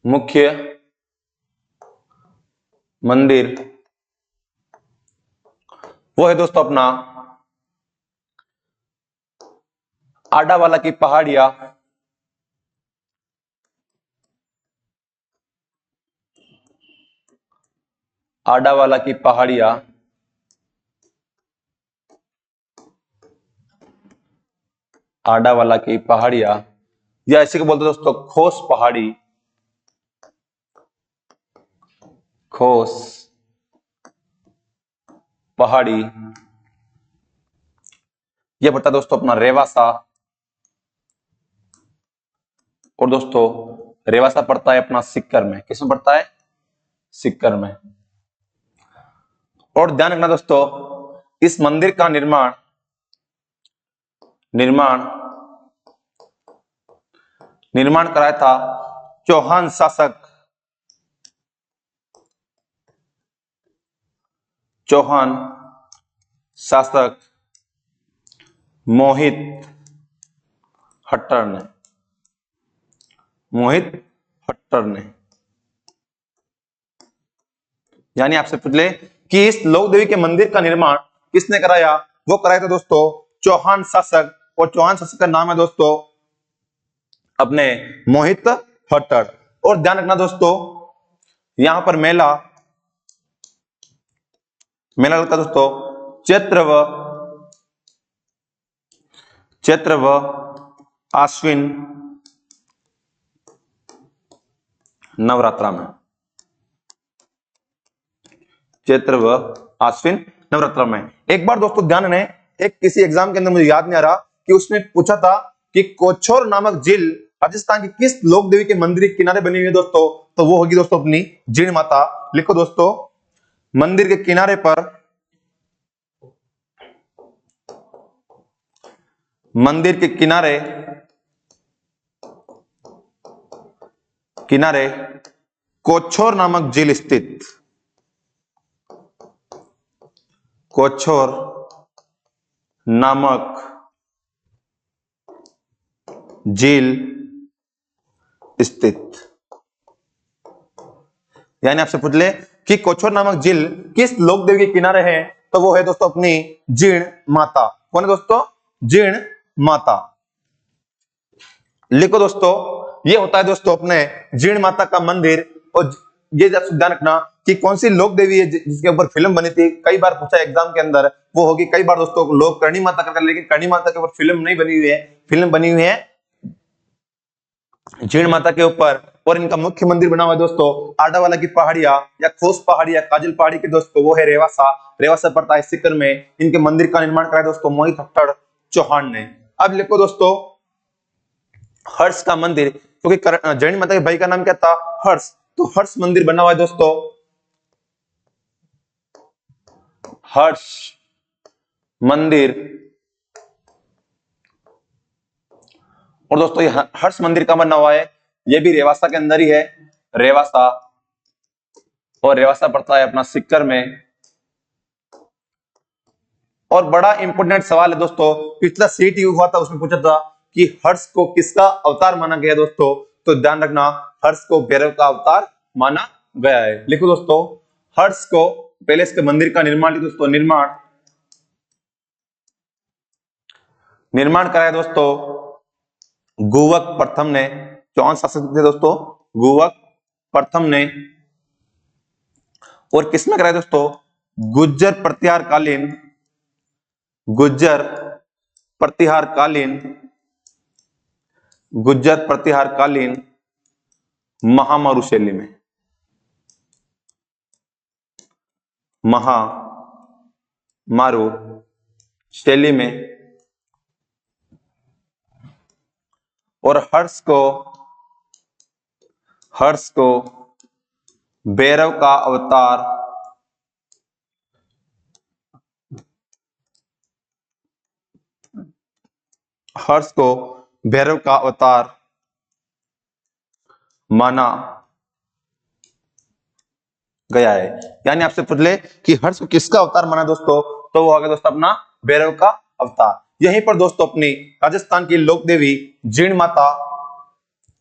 A: मुख्य मंदिर वो है दोस्तों अपना आडावाला की पहाड़ियां। आडावाला की पहाड़ियां, आडावाला की पहाड़ियां, या इसी को बोलते हैं दोस्तों खोस पहाड़ी। खोस पहाड़ी ये पड़ता है दोस्तों अपना रेवासा। और दोस्तों रेवासा पड़ता है अपना सीकर में। किसमें पड़ता है? सीकर में। और ध्यान रखना दोस्तों, इस मंदिर का निर्माण निर्माण निर्माण कराया था चौहान शासक, चौहान शासक मोहित हट्टर ने। मोहित हट्टर ने। यानी आपसे पूछ ले कि इस लोक देवी के मंदिर का निर्माण किसने कराया? वो कराया था दोस्तों चौहान शासक। और चौहान शासक का नाम है दोस्तों अपने मोहित हट्टर। और ध्यान रखना दोस्तों, यहां पर मेला मेला लगता है दोस्तों चैत्र व आश्विन नवरात्रा में। चैत्र व आश्विन नवरात्रा में। एक बार दोस्तों ध्यान ने एक किसी एग्जाम के अंदर मुझे याद नहीं आ रहा कि उसमें पूछा था कि कोछोर नामक झील राजस्थान की किस लोक देवी के मंदिर के किनारे बनी हुई है दोस्तों? तो वो होगी दोस्तों अपनी जीण माता। लिखो दोस्तों, मंदिर के किनारे पर, मंदिर के किनारे किनारे कोछोर नामक झील स्थित। कोछोर नामक झील स्थित। यानी आपसे पूछ ले कि कोछोर नामक झील किस लोक देवी के किनारे है? तो वो है दोस्तों अपनी जीण माता। कौन है दोस्तों? जीण माता। लिखो दोस्तों, ये होता है दोस्तों अपने जीण माता का मंदिर। और ये ध्यान रखना कि कौन सी लोक देवी है जिसके ऊपर फिल्म बनी थी। कई बार पूछा एग्जाम के अंदर, वो होगी कई बार दोस्तों लोग करणी माता का, लेकिन करणी माता के ऊपर फिल्म नहीं बनी हुई है। फिल्म बनी हुई है जीण माता के ऊपर। और इनका मुख्य मंदिर बना हुआ है दोस्तों आडावाला की पहाड़ियां या खोस पहाड़ी या काजल पहाड़ी के दोस्तों, वो है रेवासा। रेवासा पड़ता है सीकर में। इनके मंदिर का निर्माण कराया दोस्तों मोहित हट्टर चौहान ने। अब लिखो दोस्तों, हर्ष का मंदिर, क्योंकि जैन माता के भाई का नाम क्या था? हर्ष। तो हर्ष मंदिर बना हुआ है दोस्तों, हर्ष मंदिर। और दोस्तों ये हर्ष मंदिर का बना हुआ है, ये भी रेवासा के अंदर ही है। रेवासा। और रेवासा पड़ता है अपना सीकर में। और बड़ा इंपोर्टेंट सवाल है दोस्तों, पिछला सीटी हुआ था उसमें पूछा था कि हर्ष को किसका अवतार माना गया दोस्तों? तो ध्यान रखना, हर्ष को भैरव का अवतार माना गया है। लिखो दोस्तों, हर्ष को पहले इसके मंदिर का निर्माण दोस्तों निर्माण कराया दोस्तों गुवक प्रथम ने। चौहान शासक थे दोस्तों गुवक प्रथम ने। और किसमें कराया दोस्तों? गुज्जर प्रतिहार कालीन, गुज्जर प्रतिहार कालीन, गुज्जर प्रतिहार कालीन महामारू शैली में। महामारू शैली में और हर्ष को भैरव का अवतार माना गया है। यानी आपसे पूछ ले कि हर्ष को किसका अवतार माना दोस्तों, तो वो होगा दोस्तों अपना भैरव का अवतार। यहीं पर दोस्तों अपनी राजस्थान की लोक देवी जीण माता,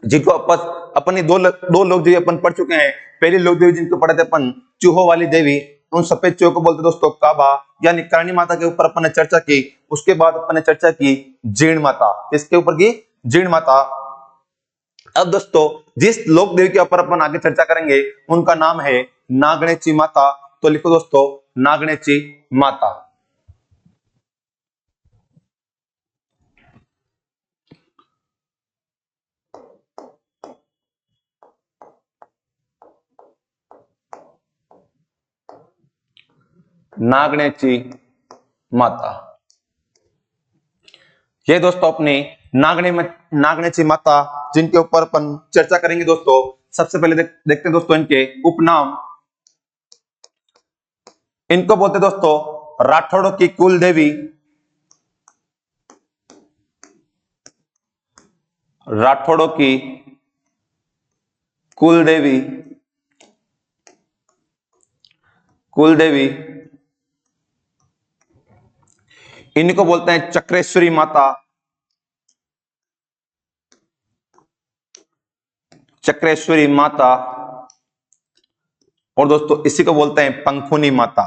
A: जिनको अपनी दो लोक देवी अपन पढ़ चुके हैं। पहली लोक देवी जिनको पढ़े थे अपन चूहों वाली देवी, उन सफेद चूहों को बोलते दोस्तों काबा, यानी करणी माता के ऊपर अपन ने चर्चा की। उसके बाद अपन ने चर्चा की जीण माता, इसके ऊपर की जीण माता। अब दोस्तों जिस लोक देवी के ऊपर अपन आगे चर्चा करेंगे उनका नाम है नागणेची माता। तो लिखो दोस्तों नागणेची माता। नागणेची माता, ये दोस्तों अपनी नागणेची माता जिनके ऊपर अपन चर्चा करेंगे दोस्तों। सबसे पहले देखते हैं दोस्तों इनके उपनाम। इनको बोलते दोस्तों राठौड़ों की कुल देवी, राठौड़ों की कुल देवी, इनको बोलते हैं चक्रेश्वरी माता, चक्रेश्वरी माता। और दोस्तों इसी को बोलते हैं पंखुनी माता,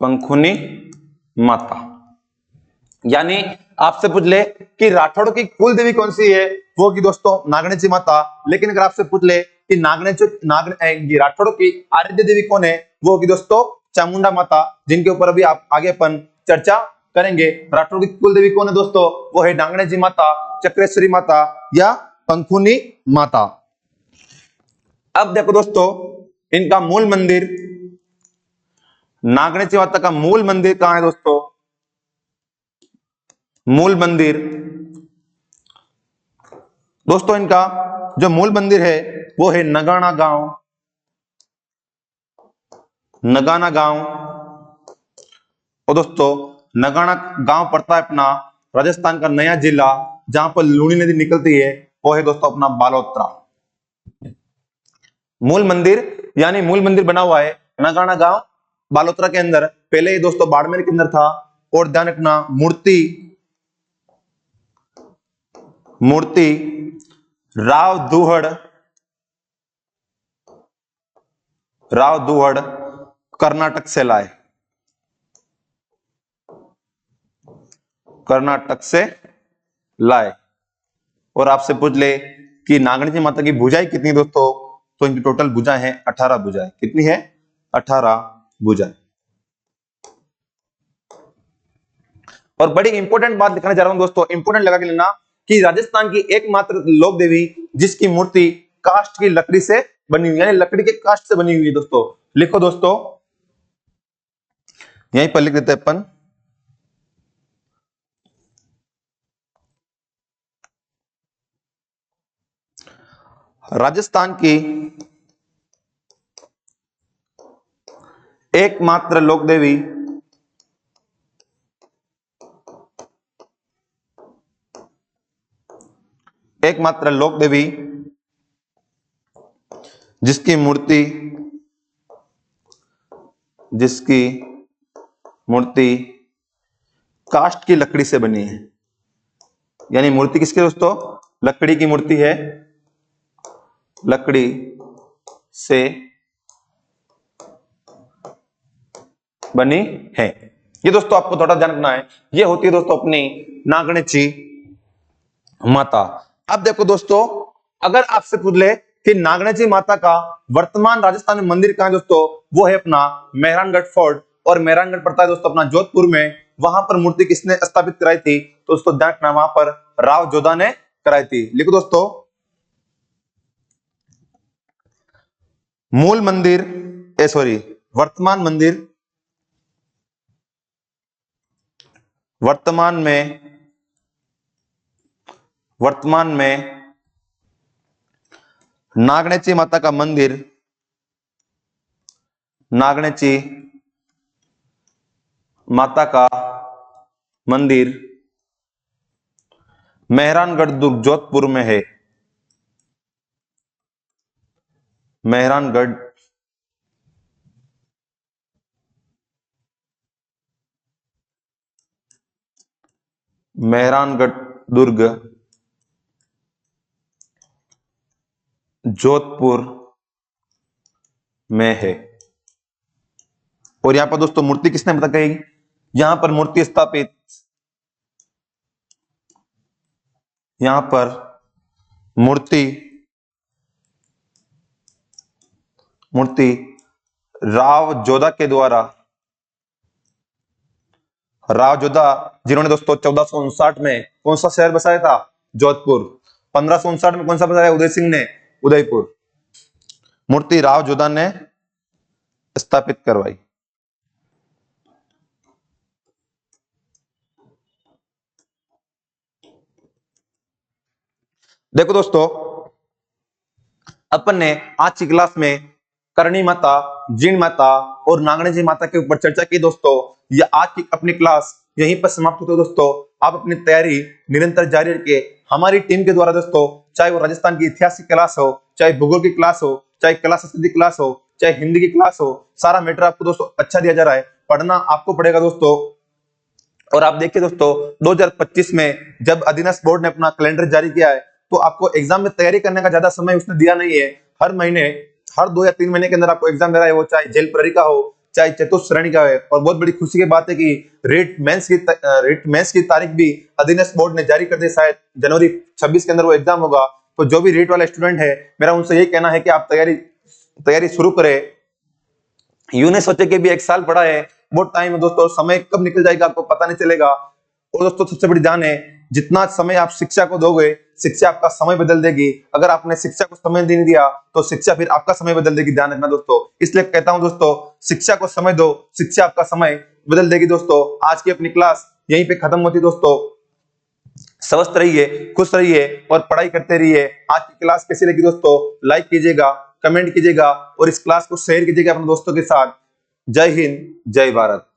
A: पंखुनी माता। यानी आपसे पूछ ले कि राठौड़ की कुल देवी कौन सी है, वो की दोस्तों नागणेची माता। लेकिन अगर आपसे पूछ ले कि राठौड़ की आराध्य देवी कौन है, वो होगी दोस्तों चामुंडा माता, जिनके ऊपर अभी आप आगे अपन चर्चा करेंगे। राठौड़ की कुल देवी कौन है दोस्तों, वो है नागणेची माता, चक्रेश्वरी माता या पंखुनी माता। अब देखो दोस्तों इनका मूल मंदिर, नागणेची माता का मूल मंदिर कहां है दोस्तों। मूल मंदिर दोस्तों इनका जो मूल मंदिर है वो है नगाना गांव, नगाना गांव। और दोस्तों नगाना गांव पड़ता है अपना राजस्थान का नया जिला, जहां पर लूनी नदी निकलती है, वो है दोस्तों अपना बालोतरा। मूल मंदिर यानी मूल मंदिर बना हुआ है नगाना गांव बालोतरा के अंदर। पहले ये दोस्तों बाड़मेर के अंदर था। और ध्यान रखना मूर्ति राव दुहड़ कर्नाटक से लाए, कर्नाटक से लाए। और आपसे पूछ ले कि नागणेची माता की भुजाएं कितनी दोस्तों, तो इनकी टोटल भुजाएं हैं 18 भुजाएं। कितनी है? 18 भुजाएं। और बड़ी इंपॉर्टेंट बात दिखाने जा रहा हूं दोस्तों, इंपॉर्टेंट लगा के लेना, कि राजस्थान की एकमात्र लोक देवी जिसकी मूर्ति काष्ठ की लकड़ी से बनी हुई, यानी लकड़ी के काष्ठ से बनी हुई है दोस्तों। लिखो दोस्तों, यहीं पर लिख देते हैं अपन, राजस्थान की एकमात्र लोक देवी जिसकी मूर्ति काष्ठ की लकड़ी से बनी है। यानी मूर्ति किसकी दोस्तों? लकड़ी की मूर्ति है, लकड़ी से बनी है। ये दोस्तों आपको थोड़ा ध्यान रखना है। ये होती है दोस्तों अपनी नागणेची माता। अब देखो दोस्तों, अगर आपसे पूछ ले कि नागणेची माता का वर्तमान राजस्थान में मंदिर कहां है दोस्तों, वो है अपना मेहरानगढ़ फोर्ट। और मेहरानगढ़ पड़ता है दोस्तों अपना जोधपुर में। वहां पर मूर्ति किसने स्थापित कराई थी, तो दोस्तों ध्यान रखना, वहां पर राव जोधा ने कराई थी। लिखो दोस्तों, मूल मंदिर वर्तमान मंदिर वर्तमान में नागणेची माता का मंदिर, नागणेची माता का मंदिर मेहरानगढ़ दुर्ग जोधपुर में है। मेहरानगढ़ दुर्ग जोधपुर में है। और यहां पर दोस्तों मूर्ति किसने बताई? यहां पर मूर्ति स्थापित, यहां पर मूर्ति राव जोधा के द्वारा, राव जोधा जिन्होंने दोस्तों 1459 में कौन सा शहर बसाया था? जोधपुर। 1559 में कौन सा बसाया उदय सिंह ने? उदयपुर। मूर्ति राव जोधा ने स्थापित करवाई। देखो दोस्तों, अपन ने आज की क्लास में करणी माता, जीण माता और नागणेची माता के ऊपर चर्चा की दोस्तों। ये आज की अपनी क्लास यहीं पर समाप्त होती है दोस्तों। आप अपनी तैयारी निरंतर जारी रखिए। हमारी टीम के द्वारा दोस्तों, चाहे वो राजस्थान की इतिहास की क्लास हो, चाहे भूगोल की क्लास हो, चाहे कला संस्कृति क्लास हो, चाहे हिंदी की क्लास हो, सारा मैटर आपको दोस्तों अच्छा दिया जा रहा है। पढ़ना आपको पड़ेगा दोस्तों। और आप देखिए दोस्तों, 2025 में जब अधीनस्थ बोर्ड ने अपना कैलेंडर जारी किया है, तो आपको एग्जाम में तैयारी करने का ज्यादा समय उसने दिया नहीं है। हर महीने, हर 2 या 3 महीने के अंदर आपको एग्जाम दे रहा है, वो चाहे जेल प्रहरी का हो, चाहे चतुर्थ श्रेणी का है। और बहुत बड़ी खुशी की बात है कि रेट मेंस की तारीख भी अधीनस्थ बोर्ड ने जारी कर दी। शायद जनवरी 26 के अंदर वो एग्जाम होगा। तो जो भी रेट वाला स्टूडेंट है, मेरा उनसे यही कहना है कि आप तैयारी शुरू करें। यूं नहीं सोचे कि भी 1 साल पड़ा है, बहुत टाइम है दोस्तों, समय कब निकल जाएगा आपको पता नहीं चलेगा। और दोस्तों सबसे बड़ी जान है, जितना समय आप शिक्षा को दोगे, शिक्षा आपका समय बदल देगी। अगर आपने शिक्षा को समय नहीं दिया, तो शिक्षा फिर आपका समय बदल देगी। ध्यान रखना दोस्तों। इसलिए कहता हूं दोस्तों, शिक्षा को समय दो, शिक्षा आपका समय बदल देगी दोस्तों। आज की अपनी क्लास यहीं पे खत्म होती दोस्तों। स्वस्थ रहिए, खुश रहिए और पढ़ाई करते रहिए। आज की क्लास कैसी लगी दोस्तों? लाइक कीजिएगा, कमेंट कीजिएगा और इस क्लास को शेयर कीजिएगा अपने दोस्तों के साथ। जय हिंद, जय भारत।